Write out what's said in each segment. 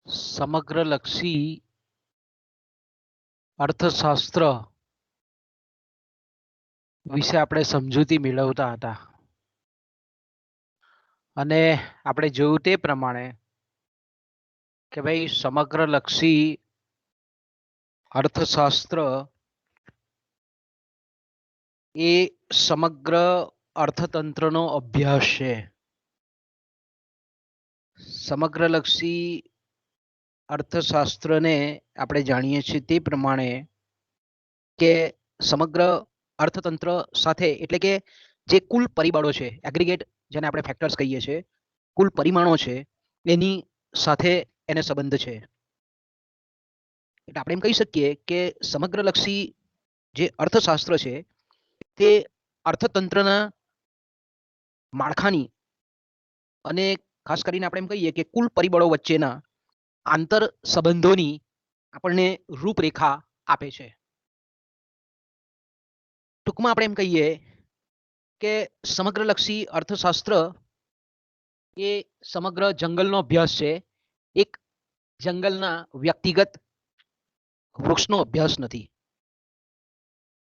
સમગ્રલક્ષી અર્થશાસ્ત્ર વિશે આપણે સમજૂતી મેળવતા હતા અને આપણે જોયું તે પ્રમાણે કે ભાઈ સમગ્રલક્ષી અર્થશાસ્ત્ર એ સમગ્ર અર્થતંત્રનો અભ્યાસ છે. સમગ્રલક્ષી અર્થશાસ્ત્રને આપણે જાણીએ છીએ તે પ્રમાણે કે સમગ્ર અર્થતંત્ર સાથે એટલે કે જે કુલ પરિબળો છે, એગ્રીગેટ જેને આપણે ફેક્ટર્સ કહીએ છીએ, કુલ પરિમાણો છે એની સાથે એને સંબંધ છે. એટલે આપણે એમ કહી શકીએ કે સમગ્રલક્ષી જે અર્થશાસ્ત્ર છે તે અર્થતંત્રના માળખાની અને ખાસ કરીને આપણે એમ કહીએ કે કુલ પરિબળો વચ્ચેના આંતર સંબંધોની આપણને રૂપરેખા આપે છે. ટૂંકમાં આપણે એમ કહીએ કે સમગ્રલક્ષી અર્થશાસ્ત્ર એ સમગ્ર જંગલનો અભ્યાસ છે. એક જંગલના વ્યક્તિગત વૃક્ષનો અભ્યાસ નથી.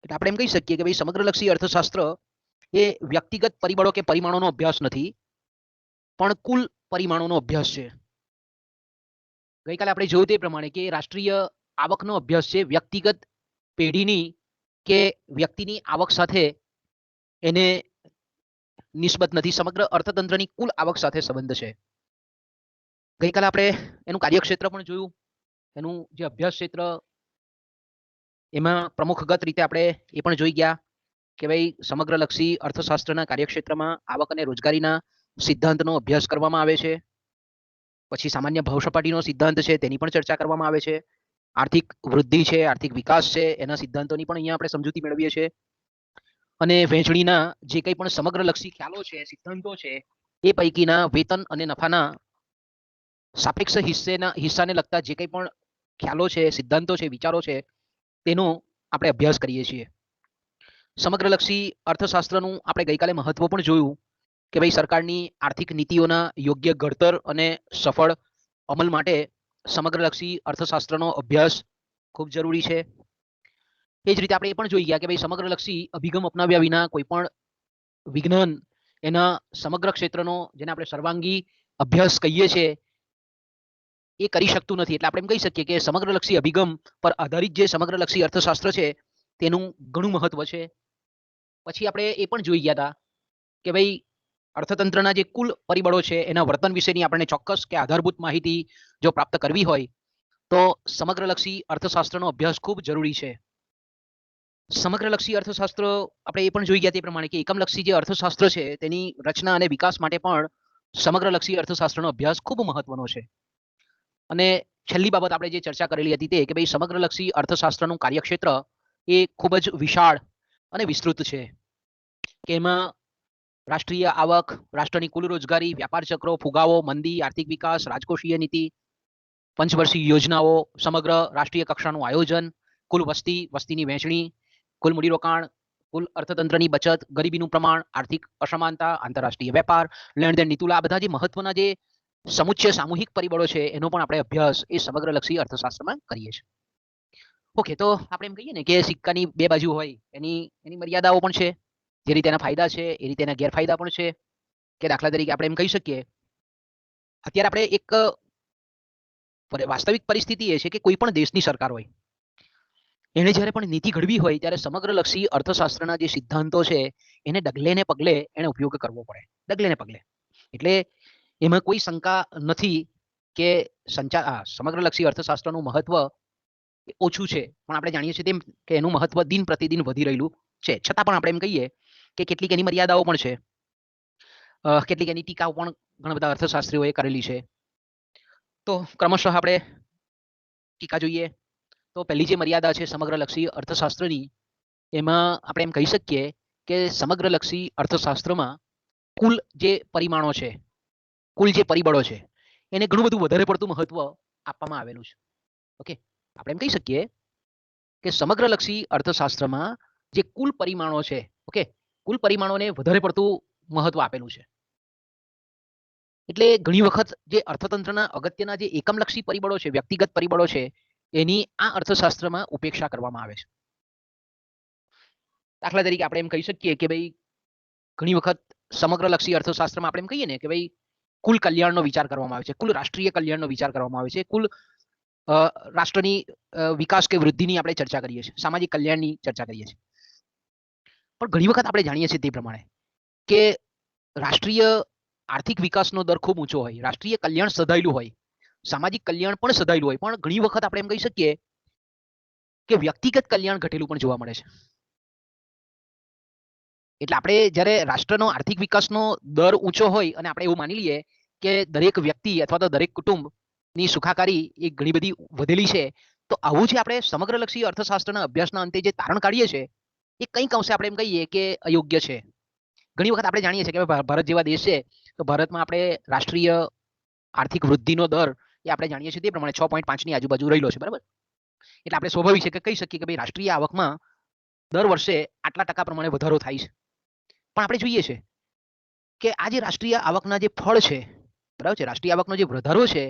એટલે આપણે એમ કહી શકીએ કે ભાઈ સમગ્રલક્ષી અર્થશાસ્ત્ર એ વ્યક્તિગત પરિબળો કે પરિમાણોનો અભ્યાસ નથી, પણ કુલ પરિમાણોનો અભ્યાસ છે. ગઈકાલે આપણે જોયું તે પ્રમાણે કે રાષ્ટ્રીય આવકનો અભ્યાસ છે, વ્યક્તિગત પેઢીની કે વ્યક્તિની આવક સાથે એને નિસ્બત નથી, સમગ્ર અર્થતંત્રની કુલ આવક સાથે સંબંધ છે. ગઈકાલે આપણે એનું કાર્યક્ષેત્ર પણ જોયું, એનું જે અભ્યાસ ક્ષેત્ર એમાં પ્રમુખગત રીતે આપણે એ પણ જોઈ ગયા કે ભાઈ સમગ્રલક્ષી અર્થશાસ્ત્રના કાર્યક્ષેત્રમાં આવક અને રોજગારીના સિદ્ધાંતનો અભ્યાસ કરવામાં આવે છે. પછી સામાન્ય ભાવ સપાટીનો સિદ્ધાંત છે તેની પણ ચર્ચા કરવામાં આવે છે. આર્થિક વૃદ્ધિ છે, આર્થિક વિકાસ છે, એના સિદ્ધાંતોની પણ અહીંયા આપણે સમજૂતી મેળવીએ છીએ. અને વહેંચણીના જે કંઈ પણ સમગ્રલક્ષી ખ્યાલો છે, સિદ્ધાંતો છે, એ પૈકીના વેતન અને નફાના સાપેક્ષ હિસ્સાને લગતા જે કંઈ પણ ખ્યાલો છે, સિદ્ધાંતો છે, વિચારો છે, તેનો આપણે અભ્યાસ કરીએ છીએ. સમગ્રલક્ષી અર્થશાસ્ત્રનું આપણે ગઈકાલે મહત્વ પણ જોયું કે ભાઈ સરકારની આર્થિક નીતિઓના યોગ્ય ઘડતર અને સફળ અમલ માટે સમગ્રલક્ષી અર્થશાસ્ત્રનો અભ્યાસ ખૂબ જરૂરી છે. એ જ રીતે આપણે એ પણ જોઈ ગયા કે ભાઈ સમગ્રલક્ષી અભિગમ અપનાવ્યા વિના કોઈ પણ વિજ્ઞાન એના સમગ્ર ક્ષેત્રનો જેને આપણે સર્વાંગી અભ્યાસ કહીએ છીએ એ કરી શકતું નથી. એટલે આપણે એમ કહી શકીએ કે સમગ્રલક્ષી અભિગમ પર આધારિત જે સમગ્રલક્ષી અર્થશાસ્ત્ર છે તેનું ઘણું મહત્વ છે. પછી આપણે એ પણ જોઈ ગયા હતા કે ભાઈ અર્થતંત્રના જે કુલ પરિબળો છે એના વર્તન વિશેની આપણને ચોક્કસ કે આધારભૂત માહિતી જો પ્રાપ્ત કરવી હોય તો સમગ્રલક્ષી અર્થશાસ્ત્રનો અભ્યાસ ખૂબ જરૂરી છે. સમગ્રલક્ષી અર્થશાસ્ત્ર આપણે એ પણ જોઈ ગયા તે પ્રમાણે કે એકમલક્ષી જે અર્થશાસ્ત્ર છે તેની રચના અને વિકાસ માટે પણ સમગ્રલક્ષી અર્થશાસ્ત્રનો અભ્યાસ ખૂબ મહત્વનો છે. અને છેલ્લી બાબત આપણે જે ચર્ચા કરેલી હતી તે કે ભાઈ સમગ્રલક્ષી અર્થશાસ્ત્રનું કાર્યક્ષેત્ર એ ખૂબ જ વિશાળ અને વિસ્તૃત છે કે એમાં રાષ્ટ્રીય આવક, રાષ્ટ્રની કુલ રોજગારી, વ્યાપાર ચક્રો, ફુગાવો, મંદી, આર્થિક વિકાસ, રાજકોષીય નીતિ, પંચવર્ષીય યોજનાઓ, સમગ્ર રાષ્ટ્રીય કક્ષાનું આયોજન, કુલ વસ્તી, વસ્તીની વહેંચણી, કુલ મૂડીરોકાણ, કુલ અર્થતંત્રની બચત, ગરીબીનું પ્રમાણ, આર્થિક અસમાનતા, આંતરરાષ્ટ્રીય વેપાર, લેણદેણ નીતુલા, આ બધા જે મહત્વના જે સમુચ્ચય સામૂહિક પરિબળો છે એનો પણ આપણે અભ્યાસ એ સમગ્રલક્ષી અર્થશાસ્ત્રમાં કરીએ છીએ. ઓકે, તો આપણે એમ કહીએ ને કે સિક્કાની બે બાજુ હોય, એની મર્યાદાઓ પણ છે. જે રીતે એના ફાયદા છે એ રીતે એના ગેરફાયદા પણ છે. કે દાખલા તરીકે આપણે એમ કહી શકીએ અત્યારે આપણે એક વાસ્તવિક પરિસ્થિતિ એ છે કે કોઈ પણ દેશની સરકાર હોય એને જ્યારે પણ નીતિ ઘડવી હોય ત્યારે સમગ્રલક્ષી અર્થશાસ્ત્રના જે સિદ્ધાંતો છે એને ડગલે ને પગલે એને ઉપયોગ કરવો પડે. ડગલે ને પગલે. એટલે એમાં કોઈ શંકા નથી કે સમગ્રલક્ષી અર્થશાસ્ત્રનું મહત્વ ઓછું છે, પણ આપણે જાણીએ છીએ તેમ કે એનું મહત્વ દિન પ્રતિદિન વધી રહેલું છે. છતાં પણ આપણે એમ કહીએ કે કેટલીક એની મર્યાદાઓ પણ છે, કેટલીક એની ટીકાઓ પણ ઘણા બધા અર્થશાસ્ત્રીઓએ કરેલી છે. તો ક્રમશઃ આપણે ટીકા જોઈએ તો પહેલી જે મર્યાદા છે સમગ્રલક્ષી અર્થશાસ્ત્રની એમાં આપણે એમ કહી શકીએ કે સમગ્રલક્ષી અર્થશાસ્ત્રમાં કુલ જે પરિમાણો છે, કુલ જે પરિબળો છે એને ઘણું બધું વધારે પડતું મહત્વ આપવામાં આવેલું છે. ઓકે, આપણે એમ કહી શકીએ કે સમગ્રલક્ષી અર્થશાસ્ત્રમાં જે કુલ પરિમાણો છે, ઓકે, કુલ પરિમાણોને વધારે પડતું મહત્વ આપેલું છે. એટલે ઘણી વખત જે અર્થતંત્રના અગત્યના જે એકમલક્ષી પરિબળો છે, વ્યક્તિગત પરિબળો છે, એની આ અર્થશાસ્ત્રમાં ઉપેક્ષા કરવામાં આવે છે. દાખલા તરીકે આપણે એમ કહી શકીએ કે ભાઈ ઘણી વખત સમગ્રલક્ષી અર્થશાસ્ત્રમાં આપણે એમ કહીએ ને કે ભાઈ કુલ કલ્યાણનો વિચાર કરવામાં આવે છે, કુલ રાષ્ટ્રીય કલ્યાણનો વિચાર કરવામાં આવે છે, કુલ રાષ્ટ્રની વિકાસ કે વૃદ્ધિની આપણે ચર્ચા કરીએ છીએ, સામાજિક કલ્યાણની ચર્ચા કરીએ છીએ. પણ ઘણી વખત આપણે જાણીએ છીએ તે પ્રમાણે કે રાષ્ટ્રીય આર્થિક વિકાસનો દર ખૂબ ઊંચો હોય, રાષ્ટ્રીય કલ્યાણ સધાયેલું હોય, સામાજિક કલ્યાણ પણ સધાયેલું હોય, પણ ઘણી વખત આપણે એમ કહી શકીએ કે વ્યક્તિગત કલ્યાણ ઘટેલું પણ જોવા મળે છે. એટલે આપણે જ્યારે રાષ્ટ્રનો આર્થિક વિકાસનો દર ઊંચો હોય અને આપણે એવું માની લઈએ કે દરેક વ્યક્તિ અથવા તો દરેક કુટુંબની સુખાકારી એ ઘણી બધી વધેલી છે, તો આવું જે આપણે સમગ્રલક્ષી અર્થશાસ્ત્રના અભ્યાસના અંતે જે તારણ કાઢીએ છીએ એ કંઈક અંશે આપણે એમ કહીએ કે અયોગ્ય છે. ઘણી વખત આપણે જાણીએ છીએ કે ભારત જેવા દેશ છે તો ભારતમાં આપણે રાષ્ટ્રીય આર્થિક વૃદ્ધિનો દર એ આપણે જાણીએ છીએ તે પ્રમાણે 6.5ની આજુબાજુ રહેલો છે, બરાબર. એટલે આપણે સ્વાભાવિક છે કે કહી શકીએ કે ભાઈ રાષ્ટ્રીય આવકમાં દર વર્ષે આટલા ટકા પ્રમાણે વધારો થાય છે. પણ આપણે જોઈએ છે કે આ જે રાષ્ટ્રીય આવકના જે ફળ છે, બરાબર છે, રાષ્ટ્રીય આવકનો જે વધારો છે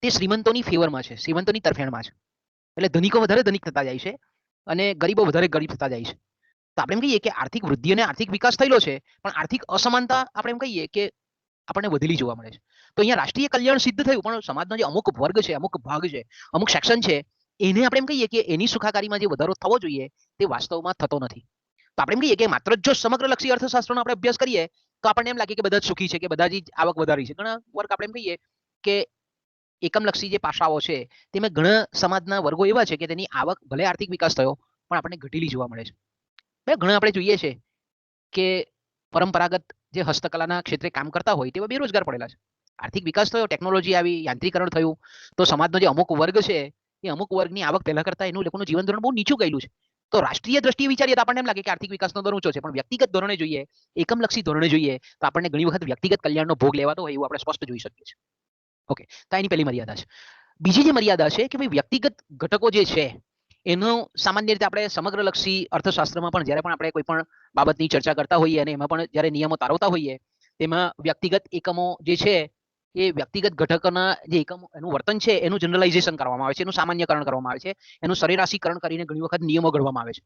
તે શ્રીમંતોની ફેવરમાં છે, શ્રીમંતોની તરફેણમાં છે. એટલે ધનિકો વધારે ધનિક થતા જાય છે અને ગરીબો વધારે ગરીબ થતા જાય છે. તો આપણે એમ કહીએ કે આર્થિક વૃદ્ધિ અને આર્થિક વિકાસ થયેલો છે, પણ આર્થિક અસમાનતા આપણે એમ કહીએ કે આપણને વધેલી જોવા મળે છે. તો અહીંયા રાષ્ટ્રીય કલ્યાણ સિદ્ધ થયું, પણ સમાજનો જે અમુક વર્ગ છે, અમુક ભાગ છે, અમુક સેક્શન છે, એને આપણે એમ કહીએ કે એની સુખાકારીમાં જે વધારો થવો જોઈએ તે વાસ્તવમાં થતો નથી. તો આપણે એમ કહીએ કે માત્ર જો સમગ્રલક્ષી અર્થશાસ્ત્રનો આપણે અભ્યાસ કરીએ તો આપણને એમ લાગે કે બધા જ સુખી છે, કે બધા જ આવક વધારી છે. ઘણા વર્ગ આપણે એમ કહીએ કે એકમલક્ષી જે પાસાઓ છે તેમાં ઘણા સમાજના વર્ગો એવા છે કે તેની આવક ભલે આર્થિક વિકાસ થયો પણ આપણને ઘટેલી જોવા મળે છે. ઘણા આપણે જોઈએ છે કે પરંપરાગત જે હસ્તકલાના ક્ષેત્રે કામ કરતા હોય તેવા બેરોજગાર પડેલા છે. આર્થિક વિકાસ થયો, ટેકનોલોજી આવી, યાંત્રિકરણ થયું, તો સમાજનો જે અમુક વર્ગ છે એ અમુક વર્ગની આવક પહેલા કરતા એનું લોકોનું જીવન ધોરણ બહુ નીચું ગયેલું છે. તો રાષ્ટ્રીય દ્રષ્ટિએ વિચારીએ તો આપણને એમ લાગે કે આર્થિક વિકાસનો દર ઊંચો છે, પણ વ્યક્તિગત ધોરણે જોઈએ, એકમલક્ષી ધોરણે જોઈએ તો આપણને ઘણી વખત વ્યક્તિગત કલ્યાણનો ભોગ લેવાતો હોય એવું આપણે સ્પષ્ટ જોઈ શકીએ છીએ. ઓકે, તો એની પહેલી મર્યાદા છે. બીજી જે મર્યાદા છે કે ભાઈ વ્યક્તિગત ઘટકો જે છે એનો સામાન્ય રીતે આપણે સમગ્રલક્ષી અર્થશાસ્ત્રમાં પણ જ્યારે પણ આપણે કોઈ પણ બાબતની ચર્ચા કરતા હોઈએ અને એમાં પણ જ્યારે નિયમો તારવતા હોઈએ તેમાં વ્યક્તિગત એકમો જે છે એ વ્યક્તિગત ઘટકોના જે એકમો એનું વર્તન છે એનું જનરલાઇઝેશન કરવામાં આવે છે, એનું સામાન્યકરણ કરવામાં આવે છે, એનું સરેરાશીકરણ કરીને ઘણી વખત નિયમો ઘડવામાં આવે છે.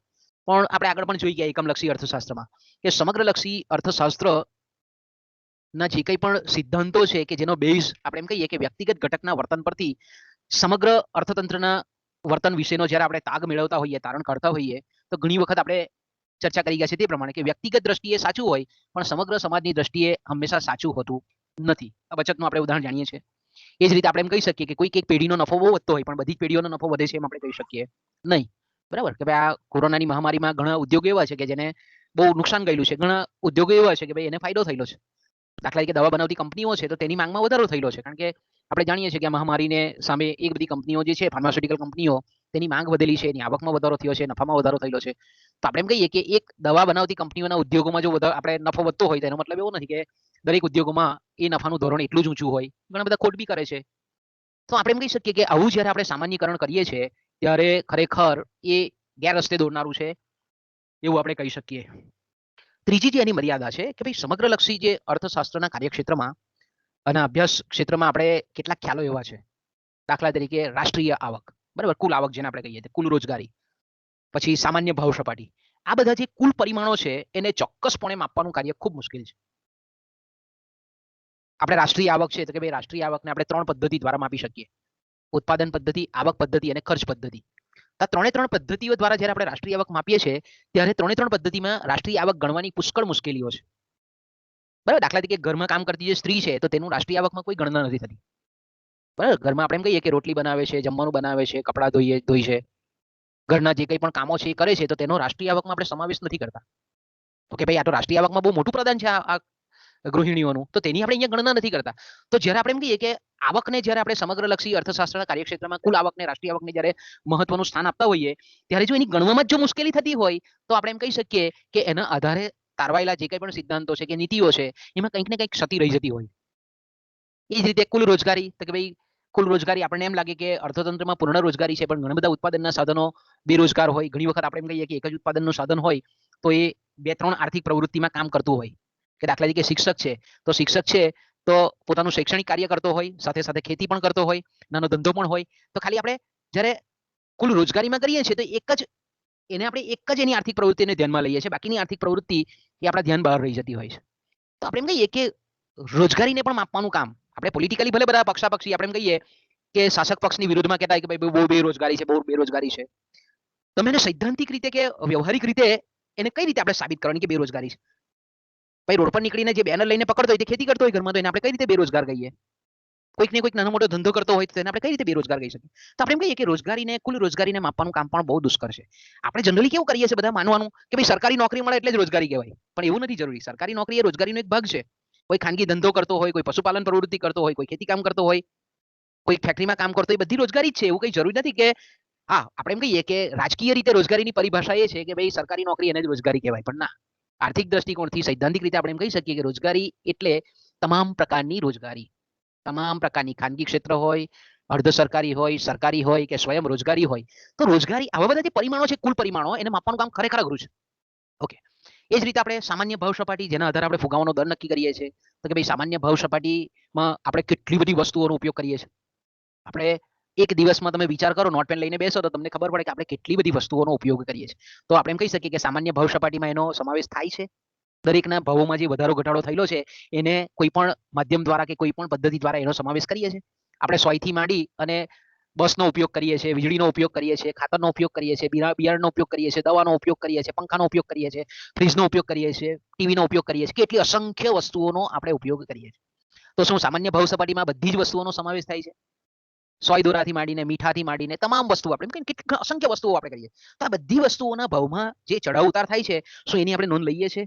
પણ આપણે આગળ પણ જોઈ ગયા એકમલક્ષી અર્થશાસ્ત્રમાં કે સમગ્રલક્ષી અર્થશાસ્ત્ર ના જે કંઈ પણ સિદ્ધાંતો છે કે જેનો બેઝ આપણે એમ કહીએ કે વ્યક્તિગત ઘટકના વર્તન પરથી સમગ્ર અર્થતંત્રના વર્તન વિશેનો જ્યારે આપણે તાગ મેળવતા હોઈએ, તારણ કાઢતા હોઈએ, તો ઘણી વખત આપણે ચર્ચા કરી ગયા છે તે પ્રમાણે કે વ્યક્તિગત દ્રષ્ટિએ સાચું હોય પણ સમગ્ર સમાજની દ્રષ્ટિએ હંમેશા સાચું હોતું નથી. આ બચતનું આપણે ઉદાહરણ જાણીએ છીએ. એ જ રીતે આપણે એમ કહી શકીએ કે કોઈક એક પેઢીનો નફો બહુ વધતો હોય પણ બધી જ પેઢીઓનો નફો વધે છે એમ આપણે કહી શકીએ નહીં, બરાબર. કે ભાઈ આ કોરોનાની મહામારીમાં ઘણા ઉદ્યોગો એવા છે કે જેને બહુ નુકસાન ગયેલું છે, ઘણા ઉદ્યોગો એવા છે કે ભાઈ એને ફાયદો થયેલો છે. દાખલા તરીકે દવા બનાવતી કંપનીઓ છે તો તેની માંગમાં વધારો થયેલો છે, કારણ કે આપણે જાણીએ છીએ કે આ મહામારીને સામે એ બધી કંપનીઓ જે છે, ફાર્માસ્યુટિકલ કંપનીઓ, તેની માંગ વધેલી છે, એની આવકમાં વધારો થયો છે, નફામાં વધારો થયેલો છે. તો આપણે એમ કહીએ કે એક દવા બનાવતી કંપનીઓના ઉદ્યોગોમાં જો આપણે નફો વધતો હોય તો એનો મતલબ એવો નથી કે દરેક ઉદ્યોગોમાં એ નફાનું ધોરણ એટલું જ ઊંચું હોય. ઘણા બધા ખોટ બી કરે છે. તો આપણે એમ કહી શકીએ કે આવું જ્યારે આપણે સામાન્યકરણ કરીએ છીએ ત્યારે ખરેખર એ ગેરરસ્તે દોરનારું છે એવું આપણે કહી શકીએ. ત્રીજી જે એની મર્યાદા છે કે ભાઈ સમગ્રલક્ષી જે અર્થશાસ્ત્રના કાર્યક્ષેત્રમાં અને અભ્યાસ ક્ષેત્રમાં આપણે કેટલાક ખ્યાલો એવા છે. દાખલા તરીકે રાષ્ટ્રીય આવક, બરાબર, કુલ આવક જેને આપણે કહીએ, કુલ રોજગારી, પછી સામાન્ય ભાવ સપાટી. આ બધા જે કુલ પરિમાણો છે એને ચોક્કસપણે માપવાનું કાર્ય ખૂબ મુશ્કેલ છે. આપણે રાષ્ટ્રીય આવક છે તો કે ભાઈ રાષ્ટ્રીય આવકને આપણે 3 પદ્ધતિ દ્વારા માપી શકીએ: ઉત્પાદન પદ્ધતિ, આવક પદ્ધતિ અને ખર્ચ પદ્ધતિ. આ 3 પદ્ધતિઓ દ્વારા જ્યારે આપણે રાષ્ટ્રીય આવક માપીએ છીએ ત્યારે 3 પદ્ધતિમાં રાષ્ટ્રીય આવક ગણવાની પુષ્કળ મુશ્કેલીઓ છે. બરાબર. દાખલા તરીકે ઘરમાં કામ કરતી જે સ્ત્રી છે તો તેનું રાષ્ટ્રીય આવકમાં કોઈ ગણના નથી થતી. બરાબર. ઘરમાં આપણે એમ કહીએ કે રોટલી બનાવે છે, જમવાનું બનાવે છે, કપડાં ધોઈ છે, ઘરના જે કંઈ પણ કામો છે એ કરે છે, તો તેનો રાષ્ટ્રીય આવકમાં આપણે સમાવેશ નથી કરતા. તો કે ભાઈ આ તો રાષ્ટ્રીય આવકમાં બહુ મોટું પ્રદાન છે આ ગૃહિણીઓનું, તો તેની આપણે અહીંયા ગણના નથી કરતા. તો જ્યારે આપણે એમ કહીએ કે આવકને જ્યારે આપણે સમગ્રલક્ષી અર્થશાસ્ત્રના કાર્યક્ષેત્રમાં કુલ આવકને, રાષ્ટ્રીય આવકને જ્યારે મહત્વનું સ્થાન આપતા હોઈએ ત્યારે જો એની ગણવામાં જો મુશ્કેલી થતી હોય તો આપણે એમ કહી શકીએ કે એના આધારે તારવાયેલા જે કંઈ પણ સિદ્ધાંતો છે કે નીતિઓ છે એમાં કંઈક ને કંઈક ક્ષતિ રહી જતી હોય. એ જ રીતે કુલ રોજગારી, તો કે ભાઈ કુલ રોજગારી આપણને એમ લાગે કે અર્થતંત્રમાં પૂર્ણ રોજગારી છે, પણ ઘણા બધા ઉત્પાદનના સાધનો બેરોજગાર હોય. ઘણી વખત આપણે એમ કહીએ કે એક જ ઉત્પાદનનું સાધન હોય તો એ 2-3 આર્થિક પ્રવૃત્તિમાં કામ કરતું હોય. કે દાખલા તરીકે શિક્ષક છે તો શિક્ષક છે તો પોતાનું શૈક્ષણિક કાર્ય કરતો હોય, સાથે સાથે ખેતી પણ કરતો હોય, નાનો ધંધો પણ હોય, તો ખાલી આપણે જ્યારે કુલ રોજગારીમાં કરીએ છીએ તો આપણે એક જ એની આર્થિક પ્રવૃત્તિને ધ્યાનમાં લઈએ છીએ, બાકીની આર્થિક પ્રવૃત્તિ એ આપણા ધ્યાન બહાર રહી જતી હોય છે. તો આપણે એમ કહીએ કે રોજગારીને પણ માપવાનું કામ આપણે પોલિટિકલી ભલે બધા પક્ષાપક્ષી આપણે એમ કહીએ કે શાસક પક્ષની વિરુદ્ધમાં કહેતા હોય કે ભાઈ બહુ બેરોજગારી છે, બહુ બેરોજગારી છે. તમે એને સૈદ્ધાંતિક રીતે કે વ્યવહારિક રીતે એને કઈ રીતે આપણે સાબિત કરવાની કે બેરોજગારી છે? ભાઈ રોડ પર નીકળીને જે બેનર લઈને પકડતો હોય તે ખેતી કરતો હોય ઘરમાં, તો એને આપણે કઈ રીતે બેરોજગાર કહીએ? કોઈક ને કોઈક નાનો મોટો ધંધો કરતો હોય તો તેને આપણે કઈ રીતે બેરોજગાર કહી શકીએ? તો આપણે એમ કહીએ કે રોજગારીને કુલ રોજગારીને માપવાનું કામ પણ બહુ દુષ્કર છે. આપણે જનરલી કેવું કરીએ છીએ બધા માનવાનું કે ભાઈ સરકારી નોકરી મળે એટલે જ રોજગારી કહેવાય, પણ એવું નથી જરૂરી. સરકારી નોકરી એ રોજગારીનો એક ભાગ છે. કોઈ ખાનગી ધંધો કરતો હોય, કોઈ પશુપાલન પ્રવૃત્તિ કરતો હોય, કોઈ ખેતી કામ કરતો હોય, કોઈ ફેક્ટરીમાં કામ કરતો હોય, બધી રોજગારી જ છે. એવું કઈ જરૂરી નથી કે હા આપણે એમ કહીએ કે રાજકીય રીતે રોજગારીની પરિભાષા એ છે કે ભાઈ સરકારી નોકરી એને જ રોજગારી કહેવાય, પણ ના, આર્થિક દ્રષ્ટિકોણથી સૈદ્ધાંતિક રીતે આપણે એમ કહી શકીએ કે રોજગારી એટલે તમામ પ્રકારની રોજગારી, તમામ પ્રકારની ખાનગી ક્ષેત્ર હોય, અર્ધ સરકારી હોય, સરકારી હોય કે સ્વયં રોજગારી હોય. તો રોજગારી આવા બધા જે પરિમાણો છે, કુલ પરિમાણો, એને માપવાનું કામ ખરેખર અઘરું છે. ઓકે, એ જ રીતે આપણે સામાન્ય ભાવ સપાટી જેના આધારે આપણે ફુગાવાનો દર નક્કી કરીએ છીએ, તો કે ભાઈ સામાન્ય ભાવ સપાટીમાં આપણે કેટલી બધી વસ્તુઓનો ઉપયોગ કરીએ છીએ. આપણે એક દિવસમાં તમે વિચાર કરો, નોટપેન લઈને બેસો તો તમને ખબર પડે કે આપણે કેટલી બધી વસ્તુઓનો ઉપયોગ કરીએ છીએ. તો આપણે એમ કહી શકીએ કે સામાન્ય ભાવ સપાટીમાં એનો સમાવેશ થાય છે. દરેકના ભાવોમાં જે વધારો ઘટાડો થયેલો છે એને કોઈ પણ માધ્યમ દ્વારા કે કોઈ પણ પદ્ધતિ દ્વારા એનો સમાવેશ કરીએ છીએ. આપણે સોયથી માંડી અને બસનો ઉપયોગ કરીએ છીએ, વીજળીનો ઉપયોગ કરીએ છીએ, ખાતરનો ઉપયોગ કરીએ છીએ, બિયારણનો ઉપયોગ કરીએ છીએ, દવાનો ઉપયોગ કરીએ છીએ, પંખાનો ઉપયોગ કરીએ છીએ, ફ્રીજનો ઉપયોગ કરીએ છીએ, ટીવીનો ઉપયોગ કરીએ છીએ, કેટલી અસંખ્ય વસ્તુઓનો આપણે ઉપયોગ કરીએ છીએ. તો શું સામાન્ય ભાવ સપાટીમાં બધી જ વસ્તુઓનો સમાવેશ થાય છે? સોય દોરાથી માંડીને મીઠાથી માંડીને તમામ વસ્તુ આપણે કેટલી અસંખ્ય વસ્તુઓ આપણે કરીએ. તો આ બધી વસ્તુઓના ભાવમાં જે ચઢાવ ઉતાર થાય છે, શું એની આપણે નોંધ લઈએ છીએ?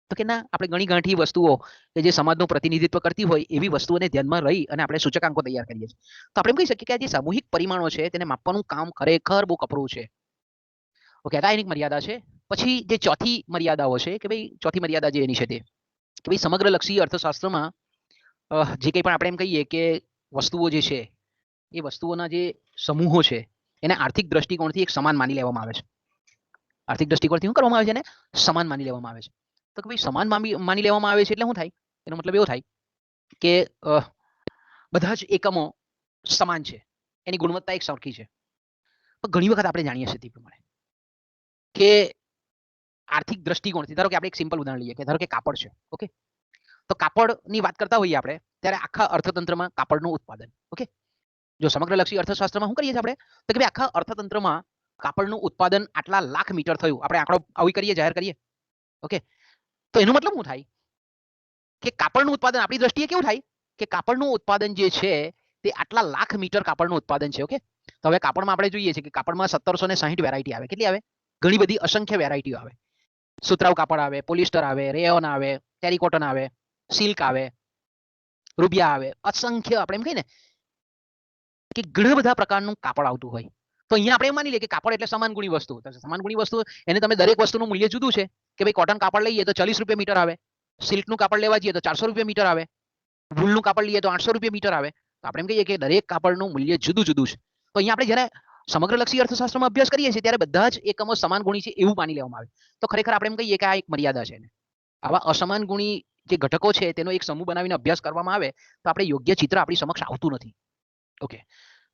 તો કે ના, આપણે ઘણી ગાંઠી વસ્તુઓ કે જે સમાજનું પ્રતિનિધિત્વ કરતી હોય એવી વસ્તુઓને ધ્યાનમાં રહી અને આપણે સૂચકાંકો તૈયાર કરીએ છીએ. તો આપણે એમ કહી શકીએ કે આ જે સામૂહિક પરિમાણો છે તેને માપવાનું કામ ખરેખર બહુ કપરું છે. ઓકે, આ એની મર્યાદા છે. પછી જે ચોથી મર્યાદાઓ છે કે ભાઈ ચોથી મર્યાદા જે એની છે તે કે ભાઈ સમગ્રલક્ષી અર્થશાસ્ત્રમાં જે કંઈ પણ આપણે એમ કહીએ કે વસ્તુઓ જે છે એ વસ્તુઓના જે સમૂહો છે એને આર્થિક દ્રષ્ટિકોણથી એક સમાન માની લેવામાં આવે છે. આર્થિક દ્રષ્ટિકોણથી શું કરવામાં આવે છે? એને સમાન માની લેવામાં આવે છે. તો કે ભાઈ સમાન માની લેવામાં આવે છે એટલે શું થાય? એનો મતલબ એવો થાય કે બધા જ એકમો સમાન છે, એની ગુણવત્તા એક સરખી છે. પણ ઘણી વખત આપણે જાણીએ છીએ તે પ્રમાણે કે આર્થિક દ્રષ્ટિકોણથી ધારો કે આપણે એક સિમ્પલ ઉદાહરણ લઈએ કે ધારો કે કાપડ છે. ઓકે, તો કાપડની વાત કરતા હોઈએ આપણે ત્યારે આખા અર્થતંત્રમાં કાપડનું ઉત્પાદન. ઓકે, જો સમગ્રલક્ષી અર્થશાસ્ત્રમાં શું કરીએ છીએ આપણે તો કે આખા અર્થતંત્રમાં કાપડનું ઉત્પાદન આટલા લાખ મીટર થયું, આપણે આંકડો આવી કરીએ, જાહેર કરીએ. ઓકે, તો એનો મતલબ શું થાય કે કાપડનું ઉત્પાદન આપણી દ્રષ્ટિએ કેવું થાય કે કાપડનું ઉત્પાદન જે છે તે આટલા લાખ મીટર કાપડનું ઉત્પાદન છે. ઓકે, તો હવે કાપડમાં આપણે જોઈએ છીએ કે કાપડમાં 1760 વેરાયટી આવે. કેટલી આવે? ઘણી બધી અસંખ્ય વેરાયટીઓ આવે. સુતરાઉ કાપડ આવે, પોલિસ્ટર આવે, રેયોન આવે, ટેરિકોટન આવે, સિલ્ક આવે, રૂબિયા આવે, અસંખ્ય આપણે એમ કહીએ ને કે ઘણા બધા પ્રકારનું કાપડ આવતું હોય. તો અહીંયા આપણે માની લઈએ કે કાપડ એટલે સમાન ગુણી વસ્તુ. સમાન ગુણી વસ્તુ એને તમે દરેક વસ્તુનું મૂલ્ય જુદું છે કે ભાઈ કોટન કાપડ લઈએ તો 40 રૂપિયા મીટર આવે, સિલ્કનું કાપડ લેવા જઈએ તો 400 રૂપિયા મીટર આવે, વૂલનું કાપડ લઈએ તો 800 રૂપિયા મીટર આવે. તો આપણે એમ કહીએ કે દરેક કાપડનું મૂલ્ય જુદું જુદું છે. તો અહીંયા આપણે જ્યારે સમગ્રલક્ષી અર્થશાસ્ત્રમાં અભ્યાસ કરીએ છીએ ત્યારે બધા જ એકમો સમાન ગુણી છે એવું માની લેવામાં આવે. તો ખરેખર આપણે એમ કહીએ કે આ એક મર્યાદા છે. આવા અસમાન ગુણી જે ઘટકો છે તેનો એક સમૂહ બનાવીને અભ્યાસ કરવામાં આવે તો આપણે યોગ્ય ચિત્ર આપણી સમક્ષ આવતું નથી. ઓકે,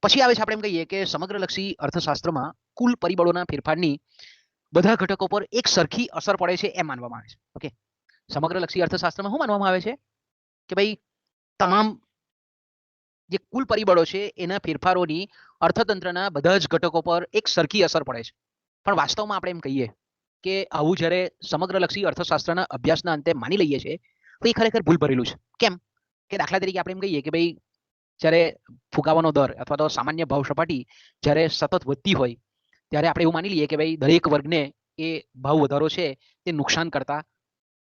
પછી આવે છે આપણે એમ કહીએ કે સમગ્રલક્ષી અર્થશાસ્ત્રમાં કુલ પરિબળોના ફેરફારની બધા ઘટકો પર એક સરખી અસર પડે છે એમ માનવામાં આવે છે. ઓકે, સમગ્રલક્ષી અર્થશાસ્ત્રમાં શું માનવામાં આવે છે કે ભાઈ તમામ જે કુલ પરિબળો છે એના ફેરફારોની અર્થતંત્રના બધા જ ઘટકો પર એક સરખી અસર પડે છે. પણ વાસ્તવમાં આપણે એમ કહીએ કે આવું જ્યારે સમગ્રલક્ષી અર્થશાસ્ત્રના અભ્યાસના અંતે માની લઈએ છીએ તો એ ખરેખર ભૂલ ભરેલું છે. કેમ કે દાખલા તરીકે આપણે એમ કહીએ કે ભાઈ જ્યારે ફુગાવાનો દર અથવા તો સામાન્ય ભાવ સપાટી જ્યારે સતત વધતી હોય ત્યારે આપણે એવું માની લઈએ કે ભાઈ દરેક વર્ગને એ ભાવ વધારો છે તે નુકસાન કરતા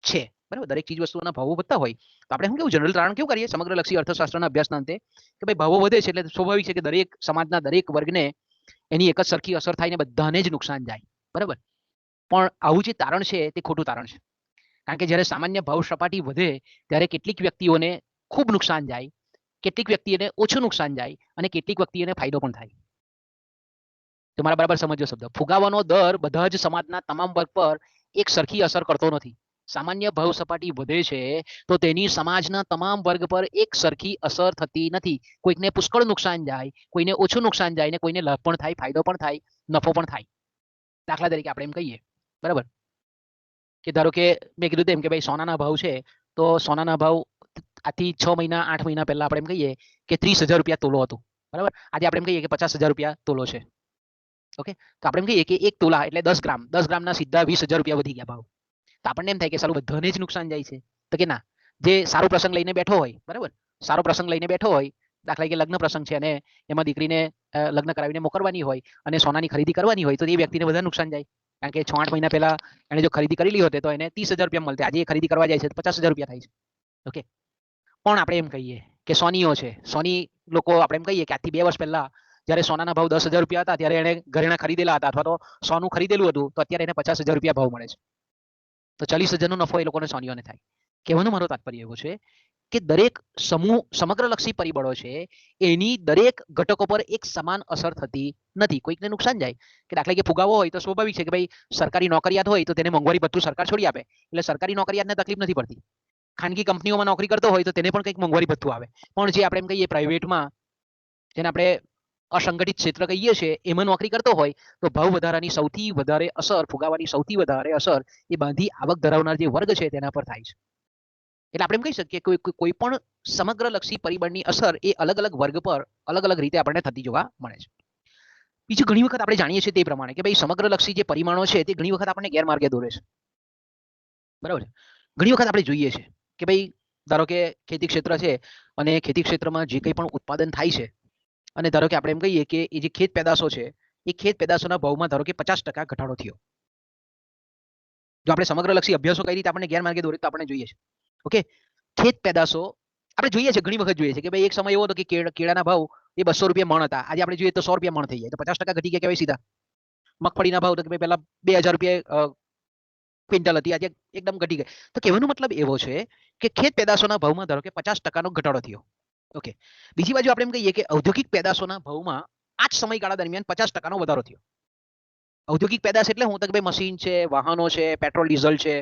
છે. બરાબર, દરેક ચીજ વસ્તુઓના ભાવો વધતા હોય તો આપણે શું કેવું જનરલ તારણ કેવું કરીએ સમગ્રલક્ષી અર્થશાસ્ત્રના અભ્યાસના અંતે કે ભાઈ ભાવો વધે છે એટલે સ્વાભાવિક છે કે દરેક સમાજના દરેક વર્ગને એની એક જ સરખી અસર થાય ને બધાને જ નુકસાન જાય. બરાબર, પણ આવું જે તારણ છે તે ખોટું તારણ છે. કારણ કે જ્યારે સામાન્ય ભાવ સપાટી વધે ત્યારે કેટલીક વ્યક્તિઓને ખૂબ નુકસાન જાય, કેટલીક વ્યક્તિઓને ઓછું નુકસાન જાય અને કેટલીક વ્યક્તિઓને ફાયદો પણ થાય. તો મારા બરાબર સમજો શબ્દ. ફુગાવાનો દર બધા જ સમાજના તમામ વર્ગ પર એક સરખી અસર કરતો નથી. સામાન્ય ભાવ સપાટી વધે છે તો તેની સમાજના તમામ વર્ગ પર એક સરખી અસર થતી નથી. કોઈકને પુષ્કળ નુકસાન જાય, કોઈને ઓછું નુકસાન જાય, ને કોઈને લાભ પણ થાય, ફાયદો પણ થાય, નફો પણ થાય. દાખલા તરીકે આપણે એમ કહીએ, બરાબર, કે ધારો કે મેં કીધું તેમ કે ભાઈ સોનાના ભાવ છે, તો સોનાના ભાવ આથી 6 મહિના 8 મહિના પહેલા આપણે એમ કહીએ કે 30,000 રૂપિયા તોલો હતું, બરાબર. આજે આપણે એમ કહીએ કે 50,000 રૂપિયા તોલો છે. ઓકે, તો આપણે એમ કહીએ કે 1 તોલા એટલે 10 ગ્રામ, 10 ગ્રામના સીધા 20,000 રૂપિયા વધી ગયા ભાવ. તો આપણને એમ થાય કે સારું બધાને જ નુકસાન જાય છે. તો કે ના, જે સારો પ્રસંગ લઈને બેઠો હોય, બરાબર, સારો પ્રસંગ લઈને બેઠો હોય, દાખલા કે લગ્ન પ્રસંગ છે અને એમાં દીકરીને લગ્ન કરાવીને મોકલવાની હોય અને સોનાની ખરીદી કરવાની હોય, તો એ વ્યક્તિને વધારે નુકસાન જાય. કારણ કે 6-8 મહિના પહેલા એને જો ખરીદી કરેલી હોત તો એને 30,000 રૂપિયા મળતે, આજે એ ખરીદી કરવા જાય છે તો 50,000 રૂપિયા થાય છે. ઓકે, પણ આપણે એમ કહીએ કે સોનીઓ છે, સોની લોકો આપણે એમ કહીએ કે આજથી 2 વર્ષ પહેલા જ્યારે સોનાના ભાવ 10,000 રૂપિયા હતા ત્યારે એને ઘરેણા ખરીદેલા હતા અથવા તો સોનું ખરીદેલું હતું, તો અત્યારે એને 50,000 રૂપિયા ભાવ મળે છે. તો 40,000 નો નફો એ લોકોને સોનીઓને થાય. કહેવાનો મારો તાત્પર્ય એવો છે કે દરેક સમૂહ સમગ્રલક્ષી પરિબળો છે એની દરેક ઘટકો પર એક સમાન અસર થતી નથી. કોઈકને નુકસાન જાય, કે દાખલા કે ફુગાવો હોય તો સ્વાભાવિક છે કે ભાઈ સરકારી નોકરિયાત હોય તો તેને મોંઘવારી ભથ્થું સરકાર છોડી આપે, એટલે સરકારી નોકરિયાતને તકલીફ નથી પડતી. ખાનગી કંપનીઓમાં નોકરી કરતો હોય તો તેને પણ કંઈક મોંઘવારી ભથ્થું આવે. પણ જે આપણે એમ કહીએ પ્રાઇવેટમાં, જેને આપણે અસંગઠિત ક્ષેત્ર કહીએ છીએ, એમાં નોકરી કરતો હોય તો ભાવ વધારાની સૌથી વધારે અસર, ફુગાવાની સૌથી વધારે અસર એ બાંધી આવક ધરાવનાર જે વર્ગ છે તેના પર થાય છે. એટલે આપણે એમ કહી શકીએ કે કોઈ પણ સમગ્રલક્ષી પરિબળની અસર એ અલગ અલગ વર્ગ પર અલગ અલગ રીતે આપણને થતી જોવા મળે છે. બીજું, ઘણી વખત આપણે જાણીએ છીએ તે પ્રમાણે કે ભાઈ સમગ્રલક્ષી જે પરિમાણો છે તે ઘણી વખત આપણને ગેરમાર્ગે દોરે છે, બરાબર છે. ઘણી વખત આપણે જોઈએ છે કે ભાઈ ધારો કે ખેતી ક્ષેત્ર છે અને ખેતી ક્ષેત્રમાં જે કંઈ પણ ઉત્પાદન થાય છે, અને ધારો કે આપણે એમ કહીએ કે એ જે ખેત પેદાશો છે એ ખેત પેદાશોના ભાવમાં ધારો કે 50% ઘટાડો થયો. જો આપણે સમગ્રલક્ષી અભ્યાસો કઈ રીતે આપણને ગેરમાર્ગે દોરે તો આપણે જોઈએ છે. ઓકે, ખેત પેદાશો આપણે જોઈએ છે, ઘણી વખત જોઈએ છે કે ભાઈ એક સમય એવો હતો કે કેળાના ભાવ એ 200 રૂપિયા મણ હતા, આજે આપણે જોઈએ તો 100 રૂપિયા મણ થઈ જાય, તો 50% ઘટી ગયા કહેવાય સીધા. મગફળીના ભાવ તો કે ભાઈ પહેલા 2,000 રૂપિયા ક્વિન્ટલ હતી, આજે એકદમ ઘટી ગઈ. તો કહેવાનો મતલબ એવો છે કે ખેત પેદાશોના ભાવમાં ધારો કે 50%નો ઘટાડો થયો. ઓકે, બીજી બાજુ આપણે એમ કહીએ કે ઔદ્યોગિક પેદાશોના ભાવમાં આ જ સમયગાળા દરમિયાન 50%નો વધારો થયો. ઔદ્યોગિક પેદાશ એટલે હું તો કે ભાઈ મશીન છે, વાહનો છે, પેટ્રોલ ડીઝલ છે,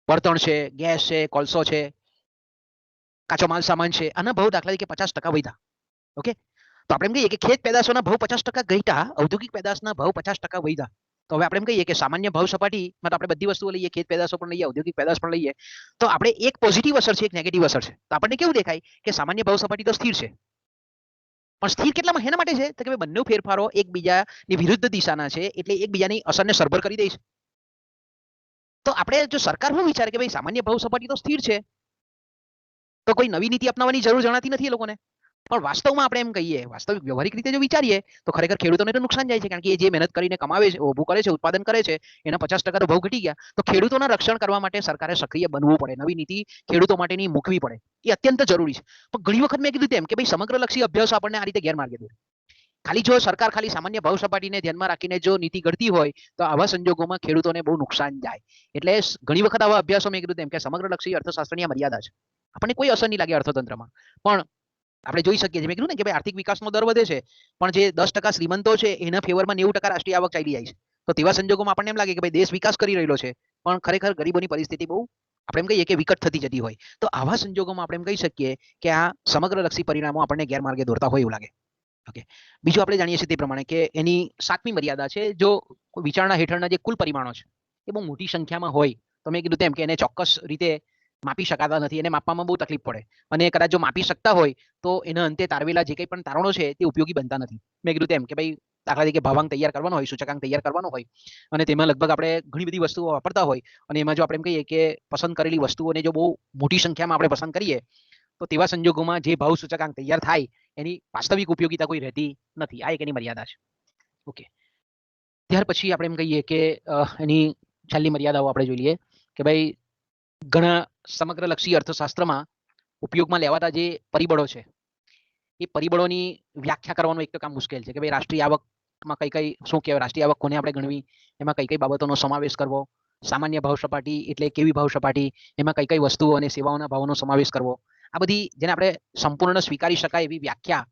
બળતણ છે, ગેસ છે, કોલસો છે, કાચો માલ સામાન છે, આના ભાવ દાખલા તરીકે 50% વધ્યા. ઓકે, તો આપણે એમ કહીએ કે ખેત પેદાશોના ભાવ 50% ઘટ્યા, ઔદ્યોગિક પેદાશના ભાવ 50% વધ્યા. તો હવે આપણે એમ કહીએ કે સામાન્ય ભાવ સપાટીમાં તો આપણે બધી વસ્તુઓ લઈએ, ખેત પેદાશો પણ લઈએ, ઔદ્યોગિક પેદાશ પણ લઈએ, તો આપણે એક પોઝિટિવ અસર છે, એક નેગેટિવ અસર છે. તો આપણને કેવું દેખાય કે સામાન્ય ભાવ સપાટી તો સ્થિર છે, પણ સ્થિર કેટલામાં હેના માટે છે તો કે બંને ફેરફારો એકબીજાની વિરુદ્ધ દિશાના છે, એટલે એકબીજાની અસરને સરભર કરી દે છે. તો આપણે જો સરકાર શું વિચારે કે ભાઈ સામાન્ય ભાવ સપાટી તો સ્થિર છે, તો કોઈ નવી નીતિ અપનાવવાની જરૂર જણાતી નથી એ લોકોને. પણ વાસ્તવમાં આપણે એમ કહીએ, વાસ્તવિક વ્યવહારિક રીતે જો વિચારીએ તો ખરેખર ખેડૂતોને તો નુકસાન જાય છે, કારણ કે એ જે મહેનત કરીને કમાવે છે, ઊભું કરે છે, ઉત્પાદન કરે છે, એના 50% તો ભાવ ઘટી ગયા. તો ખેડૂતોના રક્ષણ કરવા માટે સરકારે સક્રિય બનવું પડે, નવી નીતિ ખેડૂતો માટેની મૂકવી પડે, એ અત્યંત જરૂરી છે. પણ ઘણી વખત મેં કીધું તેમ કે ભાઈ સમગ્રલક્ષી અભ્યાસ આપણને આ રીતે ગેરમાર્ગે દોરે. ખાલી જો સરકાર ખાલી સામાન્ય ભાવ સપાટીને ધ્યાનમાં રાખીને જો નીતિ ઘડતી હોય તો આવા સંજોગોમાં ખેડૂતોને બહુ નુકસાન જાય. એટલે ઘણી વખત આવા અભ્યાસો મેં કીધું તેમ કે સમગ્રલક્ષી અર્થશાસ્ત્રની મર્યાદા છે, આપણને કોઈ અસર નહીં લાગે અર્થતંત્રમાં, પણ આપણે જોઈ શકીએ છીએ, મેં કીધું ને કે ભાઈ આર્થિક વિકાસનો દર વધે છે, પણ જે 10% શ્રીમંતો છે એના ફેવરમાં 90% રાષ્ટ્રીય આવક ચાલી જાય છે. તો તેવા સંજોગોમાં આપણને એમ લાગે કે ભાઈ દેશ વિકાસ કરી રહેલો છે, પણ ખરેખર ગરીબોની પરિસ્થિતિ બહુ આપણે એમ કહીએ કે વિકટ થતી જતી હોય. તો આવા સંજોગોમાં આપણે એમ કહી શકીએ કે આ સમગ્રલક્ષી પરિણામો આપણને ગેરમાર્ગે દોરતા હોય એવું લાગે. ઓકે, બીજું આપણે જાણીએ છીએ તે પ્રમાણે કે એની 7મી મર્યાદા છે, જો વિચારણા હેઠળના જે કુલ પરિમાણો છે એ બહુ મોટી સંખ્યામાં હોય તો મેં કીધું તેમ કે એને ચોક્કસ રીતે માપી શકાતા નથી, એને માપવામાં બહુ તકલીફ પડે, અને કદાચ જો માપી શકતા હોય તો એના અંતે તારવેલા જે કંઈ પણ તારણો છે તે ઉપયોગી બનતા નથી. મેં કીધું તેમ કે ભાઈ દાખલા તરીકે ભાવાંક તૈયાર કરવાનો હોય, સૂચકાંક તૈયાર કરવાનો હોય, અને તેમાં લગભગ આપણે ઘણી બધી વસ્તુઓ વાપરતા હોય, અને એમાં જો આપણે એમ કહીએ કે પસંદ કરેલી વસ્તુઓને જો બહુ મોટી સંખ્યામાં આપણે પસંદ કરીએ તો તેવા સંજોગોમાં જે ભાવ સૂચકાંક તૈયાર થાય એની વાસ્તવિક ઉપયોગિતા કોઈ રહેતી નથી. આ એક એની મર્યાદા છે. ઓકે, ત્યાર પછી આપણે એમ કહીએ કે એની છેલ્લી મર્યાદાઓ આપણે જોઈ લઈએ કે ભાઈ ઘણા સમગ્રલક્ષી અર્થશાસ્ત્રમાં ઉપયોગમાં લેવાતા જે પરિબળો છે એ પરિબળોની વ્યાખ્યા કરવાનું એક તો કામ મુશ્કેલ છે કે ભાઈ રાષ્ટ્રીય આવકમાં કઈ કઈ શું કહેવાય, રાષ્ટ્રીય આવક કોને આપણે ગણવી, એમાં કઈ કઈ બાબતોનો સમાવેશ કરવો, સામાન્ય ભાવ સપાટી એટલે કેવી ભાવ સપાટી, એમાં કઈ કઈ વસ્તુઓ અને સેવાઓના ભાવનો સમાવેશ કરવો, આ બધી જેને આપણે સંપૂર્ણ સ્વીકારી શકાય એવી વ્યાખ્યા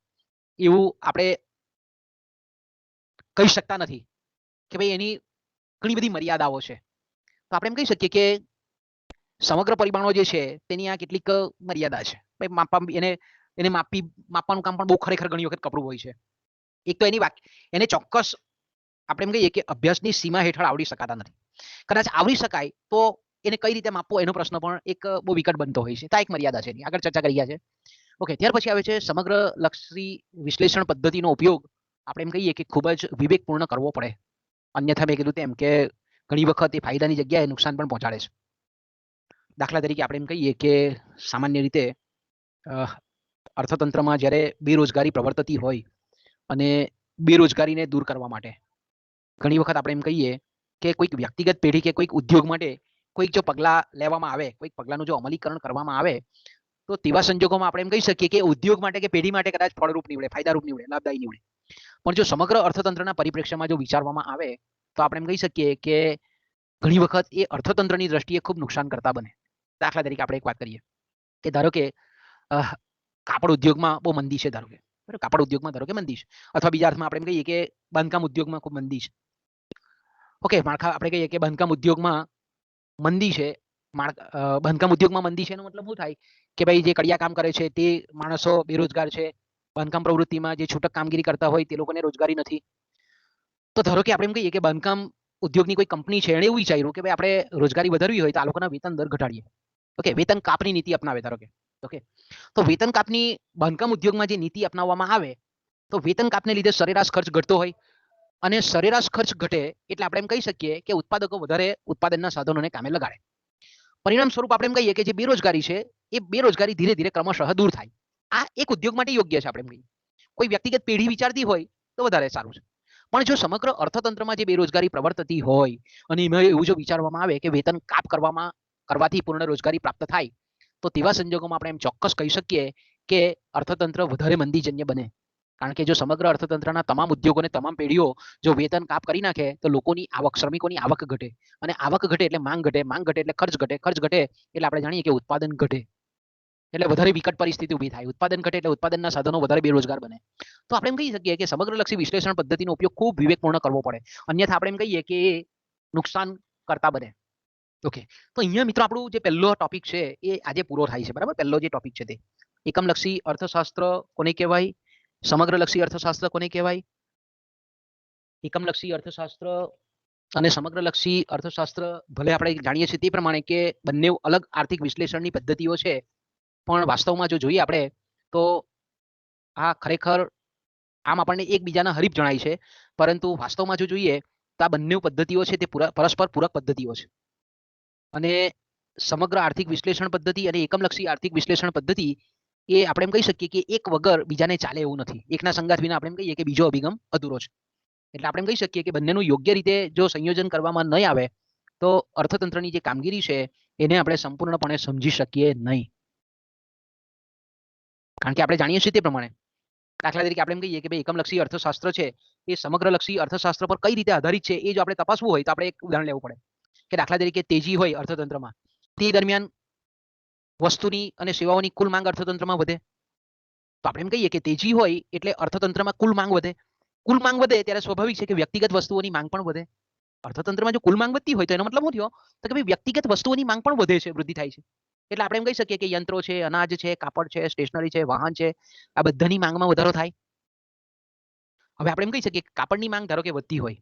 એવું આપણે કહી શકતા નથી કે ભાઈ એની ઘણી બધી મર્યાદાઓ છે. તો આપણે એમ કહી શકીએ કે સમગ્ર પરિમાણો જે છે તેની આ કેટલીક મર્યાદા છે. એને માપવાનું કામ પણ બહુ ખરેખર ઘણી વખત કપડું હોય છે. એક તો એને ચોક્કસ આપણે એમ કહીએ કે અભ્યાસની સીમા હેઠળ આવરી શકાતા નથી. કદાચ આવરી શકાય તો એને કઈ રીતે માપવો એનો પ્રશ્ન પણ એક બહુ વિકટ બનતો હોય છે. તો એક મર્યાદા છે એની. આગળ ચર્ચા કરી ગયા છે. ઓકે, ત્યાર પછી આવે છે સમગ્ર લક્ષી વિશ્લેષણ પદ્ધતિનો ઉપયોગ આપણે એમ કહીએ કે ખૂબ જ વિવેકપૂર્ણ કરવો પડે. અન્યથા મેં કીધું તેમ કે ઘણી વખત એ ફાયદાની જગ્યાએ નુકસાન પણ પહોંચાડે છે. દાખલા તરીકે આપણે એમ કહીએ કે સામાન્ય રીતે અર્થતંત્રમાં જ્યારે બેરોજગારી પ્રવર્તતી હોય અને બેરોજગારીને દૂર કરવા માટે ઘણી વખત આપણે એમ કહીએ કે કોઈક વ્યક્તિગત પેઢી કે કોઈક ઉદ્યોગ માટે કોઈક જો પગલાં લેવામાં આવે, કોઈક પગલાંનું જો અમલીકરણ કરવામાં આવે તો તેવા સંજોગોમાં આપણે એમ કહી શકીએ કે ઉદ્યોગ માટે કે પેઢી માટે કદાચ ફળરૂપ નીવડે, ફાયદારૂપ નીવડે, લાભદાયી નીવડે. પણ જો સમગ્ર અર્થતંત્રના પરિપ્રેક્ષ્યમાં જો વિચારવામાં આવે તો આપણે એમ કહી શકીએ કે ઘણી વખત એ અર્થતંત્રની દ્રષ્ટિએ ખૂબ નુકસાન કરતા બને. દાખલા તરીકે આપણે એક વાત કરીએ કે ધારો કે કાપડ ઉદ્યોગમાં બહુ મંદી છે, ધારો કે કાપડ ઉદ્યોગમાં ધારો કે મંદી છે, અથવા બીજા અર્થમાં આપણે એમ કહીએ કે બાંધકામ ઉદ્યોગમાં ખૂબ મંદી છે. ઓકે, આપણે કહીએ કે બાંધકામ ઉદ્યોગમાં મંદી છે. બાંધકામ ઉદ્યોગમાં મંદી છે એનો મતલબ શું થાય કે ભાઈ જે કડિયા કામ કરે છે તે માણસો બેરોજગાર છે. બાંધકામ પ્રવૃત્તિમાં જે છૂટક કામગીરી કરતા હોય તે લોકોને રોજગારી નથી. તો ધારો કે આપણે એમ કહીએ કે બાંધકામ ઉદ્યોગની કોઈ કંપની છે, એણે એવું વિચાર્યું કે ભાઈ આપણે રોજગારી વધારવી હોય તો આ લોકોના વેતન દર ઘટાડીએ. ઓકે, વેતન કાપની નીતિ અપનાવે ધારો કે. ઓકે, તો વેતન કાપની બાંધકામ ઉદ્યોગમાં જે નીતિ અપનાવવામાં આવે તો વેતન કાપને લીધે સરેરાશ ખર્ચ ઘટતો હોય અને સરેરાશ ખર્ચ ઘટે એટલે આપણે એમ કહી શકીએ કે ઉત્પાદકો વધારે ઉત્પાદનના સાધનોને કામે લગાડે. પરિણામ સ્વરૂપ આપણે એમ કહીએ કે જે બેરોજગારી છે એ બેરોજગારી ધીરે ધીરે ક્રમશઃ દૂર થાય. આ એક ઉદ્યોગ માટે યોગ્ય છે. આપણે એમ કહીએ કોઈ વ્યક્તિગત પેઢી વિચારતી હોય તો વધારે સારું છે. પણ જો સમગ્ર અર્થતંત્રમાં જે બેરોજગારી પ્રવર્તતી હોય અને એમાં એવું જો વિચારવામાં આવે કે વેતન કાપ કરવાથી પૂર્ણ રોજગારી પ્રાપ્ત થાય તો તેવા સંજોગોમાં આપણે એમ ચોક્કસ કહી શકીએ કે અર્થતંત્ર વધારે મંદીજન્ય બને. કારણ કે જો સમગ્ર અર્થતંત્રના તમામ ઉદ્યોગોને તમામ પેઢીઓ જો વેતન કાપ કરી નાખે તો લોકોની આવક, શ્રમિકોની આવક ઘટે અને આવક ઘટે એટલે માંગ ઘટે, માંગ ઘટે એટલે ખર્ચ ઘટે, ખર્ચ ઘટે એટલે આપણે જાણીએ કે ઉત્પાદન ઘટે. એટલે વધારે વિકટ પરિસ્થિતિ ઊભી થાય. ઉત્પાદન ઘટે એટલે ઉત્પાદનના સાધનો વધારે બેરોજગાર બને. તો આપણે એમ કહી શકીએ કે સમગ્રલક્ષી વિશ્લેષણ પદ્ધતિનો ઉપયોગ ખૂબ વિવેકપૂર્ણ કરવો પડે. અન્યથા આપણે એમ કહીએ કે એ નુકસાન કરતા બને. ઓકે, તો અહીંયા મિત્રો આપણું જે પહેલો ટોપિક છે એ આજે પૂરો થાય છે. બરાબર, પહેલો જે ટોપિક છે તે એકમલક્ષી અર્થશાસ્ત્ર કોને કહેવાય, સમગ્રલક્ષી અર્થશાસ્ત્ર કોને કહેવાય, એકમલક્ષી અર્થશાસ્ત્ર અને સમગ્રલક્ષી અર્થશાસ્ત્ર ભલે આપણે જાણીએ છીએ તે પ્રમાણે કે બંને અલગ આર્થિક વિશ્લેષણની પદ્ધતિઓ છે, પણ વાસ્તવમાં જો જોઈએ આપણે તો આ ખરેખર આમ આપણને એકબીજાના હરીફ જણાય છે, પરંતુ વાસ્તવમાં જો જોઈએ તો આ બંને પદ્ધતિઓ છે તે પરસ્પર પૂરક પદ્ધતિઓ છે. અને સમગ્ર આર્થિક વિશ્લેષણ પદ્ધતિ અને એકમલક્ષી આર્થિક વિશ્લેષણ પદ્ધતિ એ આપણે એમ કહી શકીએ કે એક વગર બીજાને ચાલે એવું નથી. એકના સંગાથ વિના આપણે એમ કહીએ કે બીજો અભિગમ અધૂરો છે. એટલે આપણે એમ કહી શકીએ કે બંનેનું યોગ્ય રીતે જો સંયોજન કરવામાં નહીં આવે તો અર્થતંત્રની જે કામગીરી છે એને આપણે સંપૂર્ણપણે સમજી શકીએ નહીં. કારણ કે આપણે જાણીએ છીએ તે પ્રમાણે દાખલા તરીકે આપણે એમ કહીએ કે ભાઈ એકમલક્ષી અર્થશાસ્ત્ર છે એ સમગ્રલક્ષી અર્થશાસ્ત્ર પર કઈ રીતે આધારિત છે એ જો આપણે તપાસવું હોય તો આપણે એક ઉદાહરણ લેવું પડે કે દાખલા તરીકે તેજી હોય અર્થતંત્રમાં, તે દરમિયાન વસ્તુની અને સેવાઓની કુલ માંગ અર્થતંત્રમાં વધે. તો આપણે એમ કહીએ કે તેજી હોય એટલે અર્થતંત્રમાં કુલ માંગ વધે. કુલ માંગ વધે ત્યારે સ્વાભાવિક છે કે વ્યક્તિગત વસ્તુઓની માંગ પણ વધે. અર્થતંત્રમાં જો કુલ માંગ વધતી હોય તો એનો મતલબ શું થયો તો કે ભાઈ વ્યક્તિગત વસ્તુઓની માંગ પણ વધે છે, વૃદ્ધિ થાય છે. એટલે આપણે એમ કહી શકીએ કે યંત્રો છે, અનાજ છે, કાપડ છે, સ્ટેશનરી છે, વાહન છે, આ બધાની માંગમાં વધારો થાય. હવે આપણે એમ કહી શકીએ કે કાપડની માંગ ધારો કે વધતી હોય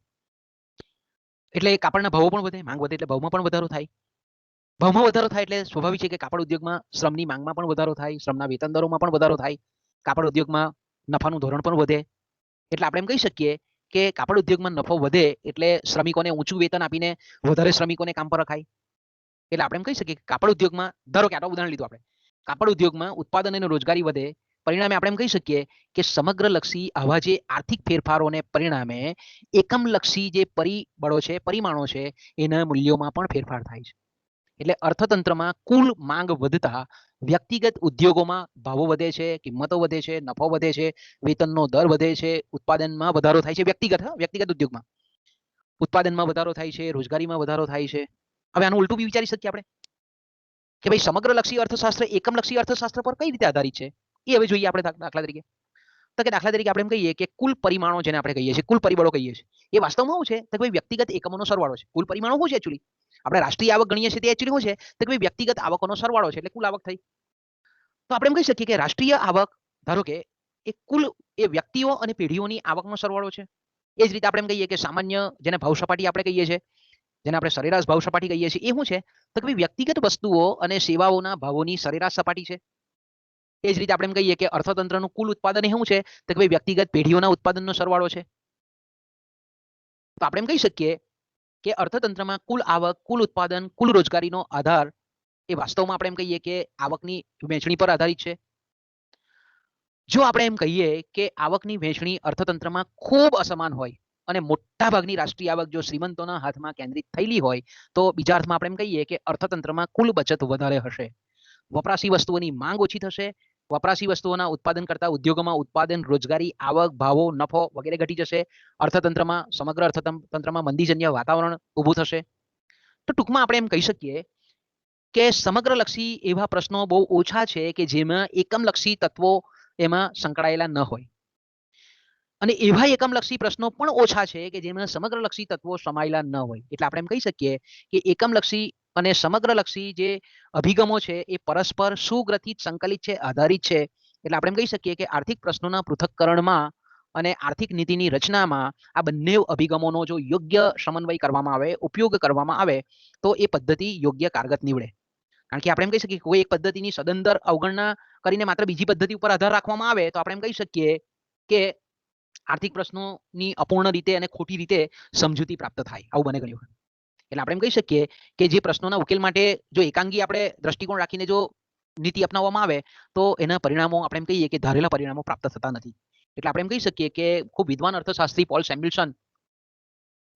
એટલે કાપડના ભાવો પણ વધે, માંગ વધે એટલે ભાવમાં પણ વધારો થાય. ભાવમાં વધારો થાય એટલે સ્વાભાવિક છે કે કાપડ ઉદ્યોગમાં શ્રમની માંગમાં પણ વધારો થાય, શ્રમના વેતન દરોમાં પણ વધારો થાય, કાપડ ઉદ્યોગમાં નફાનું ધોરણ પણ વધે. એટલે આપણે એમ કહી શકીએ કે કાપડ ઉદ્યોગમાં નફો વધે એટલે શ્રમિકોને ઊંચું વેતન આપીને વધારે શ્રમિકોને કામ પર રખાય. એટલે આપણે એમ કહી શકીએ કે કાપડ ઉદ્યોગમાં ધારો કે આટલું ઉદાહરણ લીધું આપણે, કાપડ ઉદ્યોગમાં ઉત્પાદન અને રોજગારી વધે, પરિણામે આપણે એમ કહી શકીએ કે સમગ્રલક્ષી આવા જે આર્થિક ફેરફારોને પરિણામે એકમલક્ષી જે પરિબળો છે, પરિમાણો છે, એના મૂલ્યોમાં પણ ફેરફાર થાય છે. એટલે અર્થતંત્રમાં કુલ માંગ વધતા વ્યક્તિગત ઉદ્યોગોમાં ભાવો વધે છે, કિંમતો વધે છે, નફો વધે છે, વેતનનો દર વધે છે, ઉત્પાદનમાં વધારો થાય છે. વ્યક્તિગત ઉદ્યોગમાં ઉત્પાદનમાં વધારો થાય છે, રોજગારીમાં વધારો થાય છે. હવે આનું ઉલટું બી વિચારી શકીએ આપણે કે ભાઈ સમગ્રલક્ષી અર્થશાસ્ત્ર એકમલક્ષી અર્થશાસ્ત્ર પર કઈ રીતે આધારિત છે એ હવે જોઈએ આપણે દાખલા તરીકે. તો કે દાખલા તરીકે આપણે એમ કહીએ કે કુલ પરિમાણો જેને આપણે કહીએ છીએ, કુલ પરિબળો કહીએ છીએ, એ વાસ્તવમાં શું છે તો ભાઈ વ્યક્તિગત એકમોનો સરવાળો છે. કુલ પરિમાણો શું છે એકચ્યુઅલી? આપણે રાષ્ટ્રીય આવક ગણીએ છીએ તે એકચ્યુઅલી શું છે તો ભાઈ વ્યક્તિગત આવકોનો સરવાળો છે, એટલે કુલ આવક થઈ. તો આપણે એમ કહી શકીએ કે રાષ્ટ્રીય આવક ધારો કે એ કુલ એ વ્યક્તિઓ અને પેઢીઓની આવકનો સરવાળો છે. એ જ રીતે આપણે એમ કહીએ કે સામાન્ય જેને ભાવ સપાટી આપણે કહીએ છીએ, જેને આપણે સરેરાશ ભાવ સપાટી કહીએ છીએ, એ શું છે તો કે વ્યક્તિગત વસ્તુઓ અને સેવાઓના ભાવોની સરેરાશ સપાટી છે. એ જ રીતે આપણે એમ કહીએ કે અર્થતંત્રનું કુલ ઉત્પાદન એ શું છે તો કે વ્યક્તિગત પેઢીઓના ઉત્પાદનનો સરવાળો છે. તો આપણે એમ કહી શકીએ કે અર્થતંત્રમાં કુલ આવક, કુલ ઉત્પાદન, કુલ રોજગારીનો આધાર એ વાસ્તવમાં આપણે એમ કહીએ કે આવકની વહેંચણી પર આધારિત છે. જો આપણે એમ કહીએ કે આવકની વહેંચણી અર્થતંત્રમાં ખૂબ અસમાન હોય અને મોટાભાગની રાષ્ટ્રીય આવક જો શ્રીમંતોના હાથમાં કેન્દ્રિત થયેલી હોય તો બીજા અર્થમાં આપણે એમ કહીએ કે અર્થતંત્રમાં કુલ બચત વધારે હશે, વપરાશી વસ્તુઓની માંગ ઓછી થશે, વપરાશી વસ્તુઓના ઉત્પાદન કરતા ઉદ્યોગોમાં ઉત્પાદન, રોજગારી, આવક, ભાવો, નફો વગેરે ઘટી જશે. અર્થતંત્રમાં સમગ્ર અર્થતંત્રમાં મંદીજન્ય વાતાવરણ ઊભું થશે. તો ટૂંકમાં આપણે એમ કહી શકીએ કે સમગ્રલક્ષી એવા પ્રશ્નો બહુ ઓછા છે કે જેમાં એકમલક્ષી તત્વો એમાં સંકળાયેલા ન હોય, અને એવા એકમલક્ષી પ્રશ્નો પણ ઓછા છે કે જેમાં સમગ્રલક્ષી તત્વો સમાયેલા ન હોય. એટલે આપણે એમ કહી શકીએ કે એકમલક્ષી અને સમગ્રલક્ષી જે અભિગમો છે એ પરસ્પર સુગ્રથિત, સંકલિત છે, આધારિત છે. એટલે આપણે એમ કહી શકીએ કે આર્થિક પ્રશ્નોના પૃથક્કરણમાં અને આર્થિક નીતિની રચનામાં આ બંને અભિગમોનો જો યોગ્ય સમન્વય કરવામાં આવે, ઉપયોગ કરવામાં આવે તો એ પદ્ધતિ યોગ્ય કારગત નીવડે. કારણ કે આપણે એમ કહી શકીએ કોઈ એક પદ્ધતિની સદંતર અવગણના કરીને માત્ર બીજી પદ્ધતિ ઉપર આધાર રાખવામાં આવે તો આપણે એમ કહી શકીએ કે આર્થિક પ્રશ્નોની અપૂર્ણ રીતે અને ખોટી રીતે સમજૂતી પ્રાપ્ત થાય, આવું બને ઘણી વખત. એટલે આપણે એમ કહી શકીએ કે જે પ્રશ્નોના ઉકેલ માટે જો એકાંગી આપણે દ્રષ્ટિકોણ રાખીને જો નીતિ અપનાવવામાં આવે તો એના પરિણામો આપણે એમ કહીએ કે ધારેલા પરિણામો પ્રાપ્ત થતા નથી. એટલે આપણે એમ કહી શકીએ કે ખૂબ વિદ્વાન અર્થશાસ્ત્રી પોલ સેમ્યુએલ્સન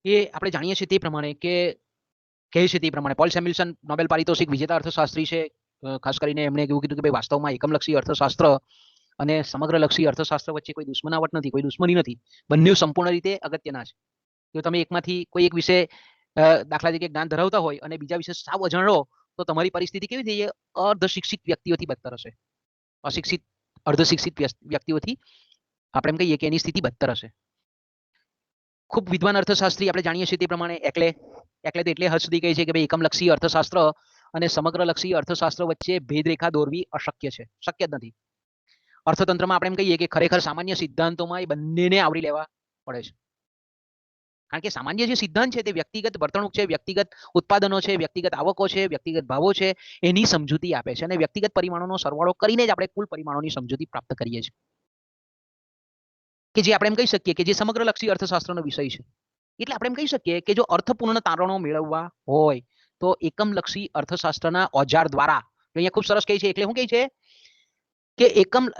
એ આપણે જાણીએ છીએ તે પ્રમાણે કે કહે છે તે પ્રમાણે પોલ સેમ્યુએલ્સન નોબેલ પારિતોષિક વિજેતા અર્થશાસ્ત્રી છે. ખાસ કરીને એમણે એવું કીધું કે ભાઈ વાસ્તવમાં એકમલક્ષી અર્થશાસ્ત્ર અને સમગ્રલક્ષી અર્થશાસ્ત્ર વચ્ચે કોઈ દુશ્મનાવટ નથી, કોઈ દુશ્મની નથી, બંને સંપૂર્ણ રીતે અગત્યના છે. જો તમે એકમાંથી કોઈ એક વિશે દાખલા તરીકે જ્ઞાન ધરાવતા હોય અને બીજા વિશે સાવ અજાણ રહો તો તમારી પરિસ્થિતિ કેવી થઈ જાય? અર્ધશિક્ષિત વ્યક્તિઓથી બદતર હશે, અશિક્ષિત અર્ધશિક્ષિત વ્યક્તિઓથી આપણે એમ કહીએ કે એની સ્થિતિ બદતર હશે. ખૂબ વિદ્વાન અર્થશાસ્ત્રી આપણે જાણીએ છીએ તે પ્રમાણે એકલે તો એટલે હદ સુધી કહે છે કે ભાઈ એકમલક્ષી અર્થશાસ્ત્ર અને સમગ્રલક્ષી અર્થશાસ્ત્ર વચ્ચે ભેદરેખા દોરવી અશક્ય છે, શક્ય જ નથી. અર્થતંત્રમાં આપણે એમ કહીએ કે ખરેખર સામાન્ય સિદ્ધાંતોમાં એ બંનેને આવરી લેવા પડે છે. કારણ કે સામાન્ય જે સિદ્ધાંત છે તે વ્યક્તિગત વર્તણૂક છે, વ્યક્તિગત ઉત્પાદનો છે, વ્યક્તિગત આવકો છે, વ્યક્તિગત ભાવો છે, એની સમજૂતી આપે છે અને વ્યક્તિગત પરિમાણોનો સરવાળો કરીને જ આપણે કુલ પરિમાણોની સમજૂતી પ્રાપ્ત કરીએ છીએ, કે જે આપણે એમ કહી શકીએ કે જે સમગ્રલક્ષી અર્થશાસ્ત્રનો વિષય છે. એટલે આપણે એમ કહી શકીએ કે જો અર્થપૂર્ણ તારણો મેળવવા હોય તો એકમલક્ષી અર્થશાસ્ત્રના ઓજાર દ્વારા, અહીંયા ખૂબ સરસ કહે છે, એટલે શું કહે છે કે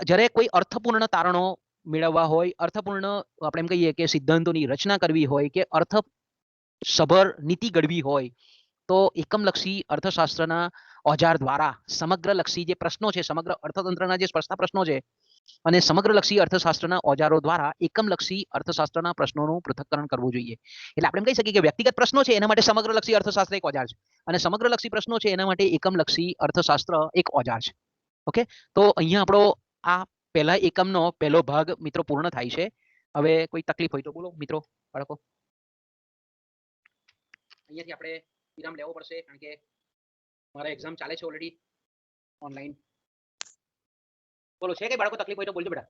જ્યારે કોઈ અર્થપૂર્ણ તારણો મેળવવા હોય, અર્થપૂર્ણ આપણે એમ કહીએ કે સિદ્ધાંતોની રચના કરવી હોય કે અર્થસભર નીતિ ઘડવી હોય તો એકમલક્ષી અર્થશાસ્ત્રના ઓજાર દ્વારા સમગ્રલક્ષી જે પ્રશ્નો છે, સમગ્ર અર્થતંત્રના જે સ્પર્શતા પ્રશ્નો છે અને સમગ્રલક્ષી અર્થશાસ્ત્રના ઓજારો દ્વારા એકમલક્ષી અર્થશાસ્ત્રના પ્રશ્નોનું પૃથક્કરણ કરવું જોઈએ. એટલે આપણે એમ કહી શકીએ કે વ્યક્તિગત પ્રશ્નો છે એના માટે સમગ્રલક્ષી અર્થશાસ્ત્ર એક ઓજાર છે અને સમગ્રલક્ષી પ્રશ્નો છે એના માટે એકમલક્ષી અર્થશાસ્ત્ર એક ઓજાર છે. ઓકે, તો અહીંયા આપણો આ પહેલા એકમનો પહેલો ભાગ મિત્રો પૂર્ણ થાય છે. હવે કોઈ તકલીફ હોય તો બોલો મિત્રો, બાળકો. અહીંયાથી આપણે વિરામ લેવો પડશે કારણ કે મારા એક્ઝામ ચાલે છે ઓલરેડી ઓનલાઈન. બોલો, છે કે બાળકો તકલીફ હોય તો બોલજો બેટા.